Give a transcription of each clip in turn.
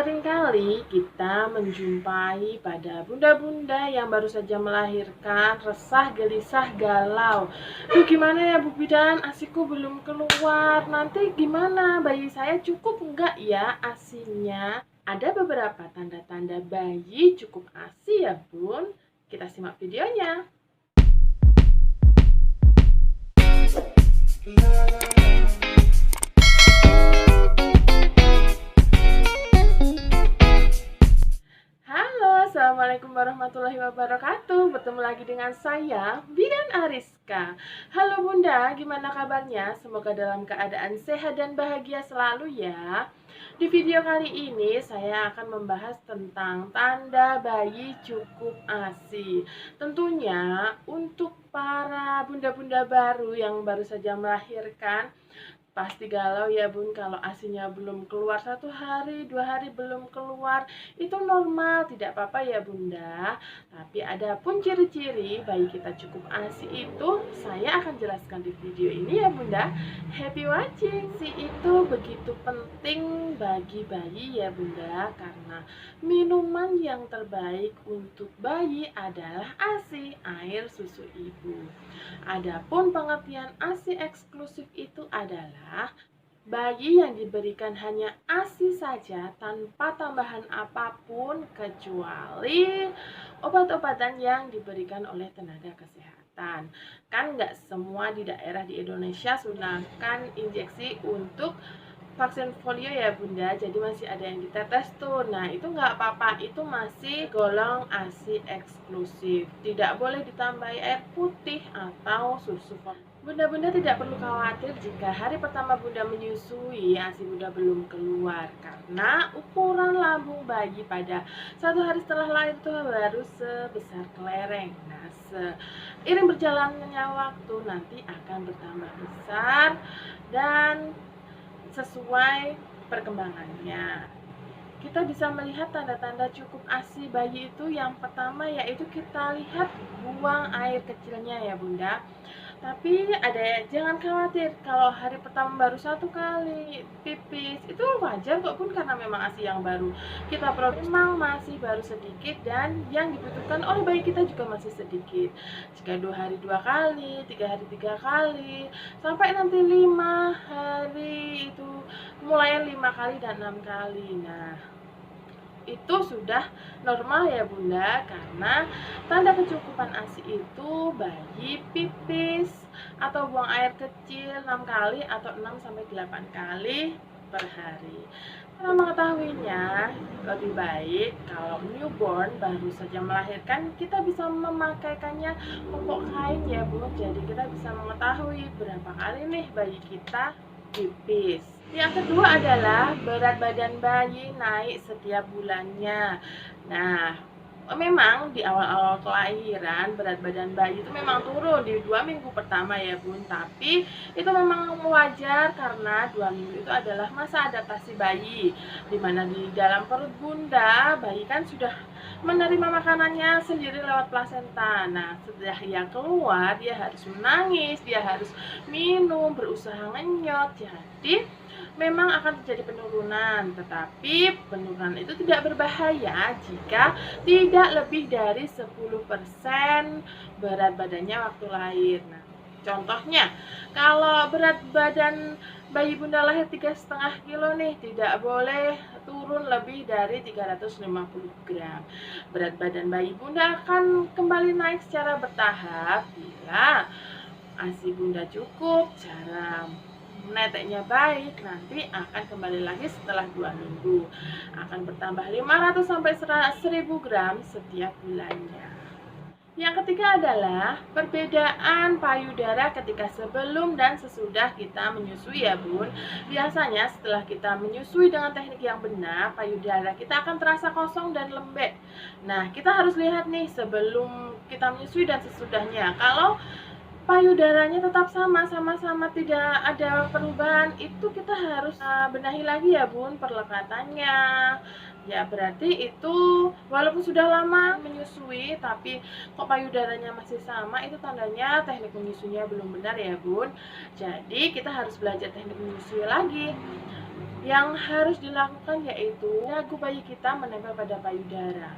Seringkali kita menjumpai pada bunda-bunda yang baru saja melahirkan, resah, gelisah, galau. Duh, gimana ya Bu Bidan, ASIku belum keluar. Nanti gimana, bayi saya cukup enggak ya ASInya? Ada beberapa tanda-tanda bayi cukup ASI ya Bun. Kita simak videonya. Assalamualaikum warahmatullahi wabarakatuh. Bertemu lagi dengan saya, Bidan Ariska. Halo Bunda, gimana kabarnya? Semoga dalam keadaan sehat dan bahagia selalu ya. Di video kali ini saya akan membahas tentang tanda bayi cukup ASI. Tentunya untuk para bunda-bunda baru yang baru saja melahirkan, pasti galau ya Bun kalau ASInya belum keluar 1 hari, 2 hari belum keluar. Itu normal, tidak apa-apa ya Bunda. Tapi ada pun ciri-ciri bayi kita cukup ASI itu saya akan jelaskan di video ini ya Bunda. Happy watching. ASI itu begitu penting bagi bayi ya Bunda, karena minuman yang terbaik untuk bayi adalah ASI, air susu ibu. Adapun pengertian ASI eksklusif itu adalah bayi yang diberikan hanya ASI saja tanpa tambahan apapun kecuali obat-obatan yang diberikan oleh tenaga kesehatan. Kan nggak semua di daerah di Indonesia gunakan injeksi untuk vaksin polio ya Bunda, jadi masih ada yang ditetes tuh. Nah itu nggak apa-apa, itu masih golong ASI eksklusif, tidak boleh ditambahi air putih atau susu formula. Bunda-bunda tidak perlu khawatir jika hari pertama Bunda menyusui ASI Bunda belum keluar, karena ukuran lambung bayi pada 1 hari setelah lahir itu baru sebesar kelereng. Nah seiring berjalannya waktu nanti akan bertambah besar dan sesuai perkembangannya. Kita bisa melihat tanda-tanda cukup ASI bayi itu. Yang pertama yaitu kita lihat buang air kecilnya ya Bunda. Tapi jangan khawatir kalau hari pertama baru 1 kali pipis, itu wajar kok Bun, karena memang ASI yang baru kita produksi memang masih baru sedikit dan yang dibutuhkan oleh bayi kita juga masih sedikit. Jika 2 hari 2 kali, 3 hari 3 kali, sampai nanti 5 hari itu mulai 5 kali dan 6 kali. Nah itu sudah normal ya Bunda, karena tanda kecukupan ASI itu bayi pipis atau buang air kecil 6 kali atau 6-8 kali per hari. Cara mengetahuinya lebih baik kalau newborn baru saja melahirkan, kita bisa memakaikannya popok kain ya Bu. Jadi kita bisa mengetahui berapa kali nih bayi kita pipis. Yang kedua adalah berat badan bayi naik setiap bulannya. Nah, memang di awal-awal kelahiran berat badan bayi itu memang turun di 2 minggu pertama ya Bun. Tapi itu memang wajar karena 2 minggu itu adalah masa adaptasi bayi, dimana di dalam perut bunda bayi kan sudah menerima makanannya sendiri lewat plasenta. Nah setelah ia keluar dia harus menangis, dia harus minum, berusaha ngenyot. Jadi memang akan terjadi penurunan, tetapi penurunan itu tidak berbahaya jika tidak lebih dari 10% berat badannya waktu lahir. Nah, contohnya, kalau berat badan bayi Bunda lahir 3,5 kilo nih, tidak boleh turun lebih dari 350 gram. Berat badan bayi Bunda akan kembali naik secara bertahap bila ASI Bunda cukup, cara meneteknya baik, nanti akan kembali lagi setelah 2 minggu. Akan bertambah 500-1000 gram setiap bulannya. Yang ketiga adalah perbedaan payudara ketika sebelum dan sesudah kita menyusui ya Bun. Biasanya setelah kita menyusui dengan teknik yang benar, payudara kita akan terasa kosong dan lembek. Nah kita harus lihat nih sebelum kita menyusui dan sesudahnya. Kalau payudaranya tetap sama-sama tidak ada perubahan, itu kita harus benahi lagi ya Bun perlekatannya. Ya berarti itu walaupun sudah lama menyusui tapi kok payudaranya masih sama, itu tandanya teknik menyusuinya belum benar ya Bun. Jadi kita harus belajar teknik menyusui lagi. Yang harus dilakukan yaitu dagu bayi kita menempel pada payudara.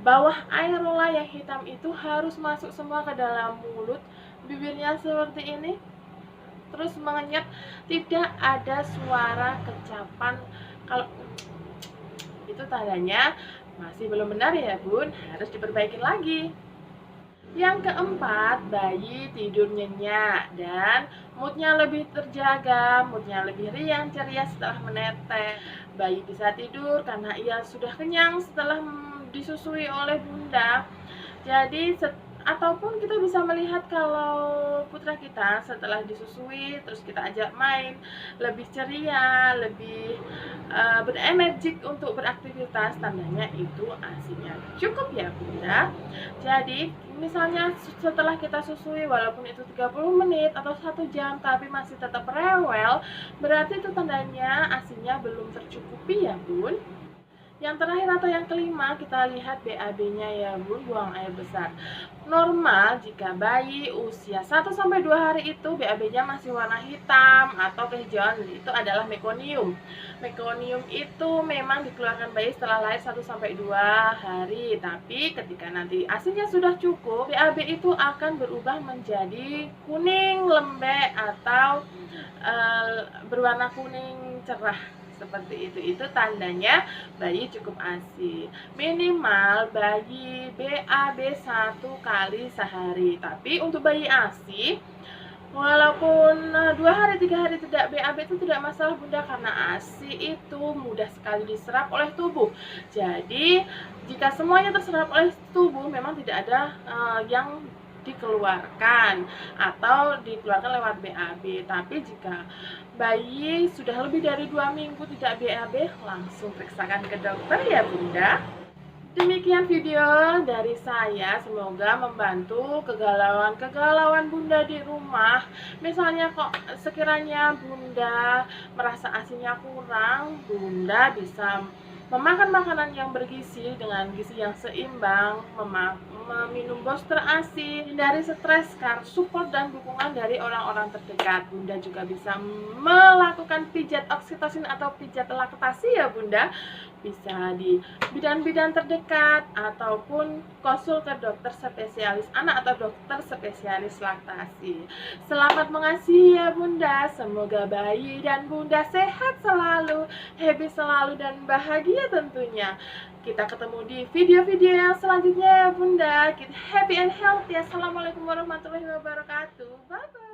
Bawah air lola yang hitam itu harus masuk semua ke dalam mulut, bibirnya seperti ini. Terus mengenyat, tidak ada suara kecapan. Kalau itu tandanya masih belum benar ya bun, harus diperbaiki lagi. Yang keempat, bayi tidur nyenyak dan moodnya lebih terjaga, moodnya lebih riang, ceria setelah menetes. Bayi bisa tidur karena ia sudah kenyang setelah disusui oleh bunda. Jadi ataupun kita bisa melihat kalau putra kita setelah disusui terus kita ajak main, lebih ceria, lebih berenergik untuk beraktivitas, tandanya itu ASINya cukup ya bunda. Jadi misalnya setelah kita susui walaupun itu 30 menit atau 1 jam tapi masih tetap rewel, berarti itu tandanya ASINya belum tercukupi ya bun. Yang terakhir atau yang kelima, kita lihat BAB-nya ya bun, buang air besar. Normal jika bayi usia 1-2 hari itu BAB-nya masih warna hitam atau kehijauan, itu adalah mekonium. Mekonium itu memang dikeluarkan bayi setelah lahir 1-2 hari, tapi ketika nanti ASINya sudah cukup, BAB itu akan berubah menjadi kuning lembek atau berwarna kuning cerah seperti itu tandanya bayi cukup ASI. Minimal bayi BAB 1 kali sehari. Tapi untuk bayi ASI walaupun 2 hari 3 hari tidak BAB itu tidak masalah bunda, karena ASI itu mudah sekali diserap oleh tubuh. Jadi jika semuanya terserap oleh tubuh memang tidak ada yang dikeluarkan atau dikeluarkan lewat BAB. Tapi jika bayi sudah lebih dari 2 minggu tidak BAB, langsung periksakan ke dokter ya bunda. Demikian video dari saya, semoga membantu kegalauan bunda di rumah. Misalnya kok sekiranya bunda merasa ASINya kurang, bunda bisa memakan makanan yang bergizi dengan gizi yang seimbang, meminum booster ASI, hindari stres, karena support dan dukungan dari orang-orang terdekat. Bunda juga bisa melakukan pijat oksitosin atau pijat laktasi ya bunda, bisa di bidan-bidan terdekat ataupun konsul ke dokter spesialis anak atau dokter spesialis laktasi. Selamat mengasihi ya bunda, semoga bayi dan bunda sehat selalu, happy selalu dan bahagia tentunya. Kita ketemu di video-video yang selanjutnya ya bunda. Kita happy and healthy. Assalamualaikum warahmatullahi wabarakatuh. Bye bye.